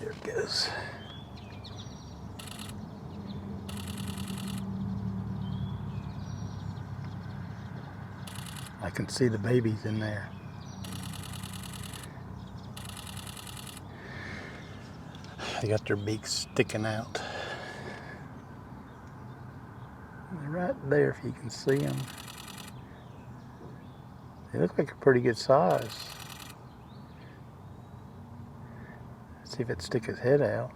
There it goes. I can see the babies in there. They got their beaks sticking out. They're right there if you can see them. They look like a pretty good size. Let's see if it sticks its head out.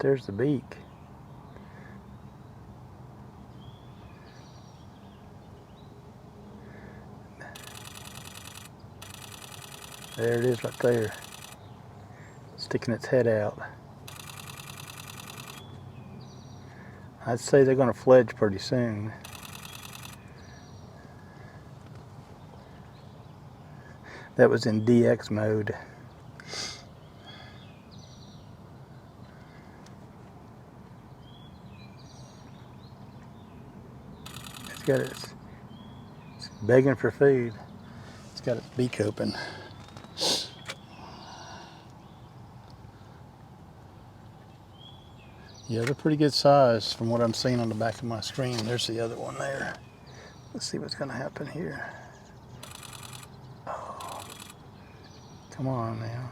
There's the beak. There it is right there, sticking its head out. I'd say they're going to fledge pretty soon. That was in DX mode. It's begging for food. It's got its beak open. Yeah, they're pretty good size from what I'm seeing on the back of my screen. There's the other one there. Let's see what's going to happen here. Oh, come on now.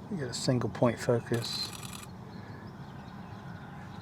You got a single point focus.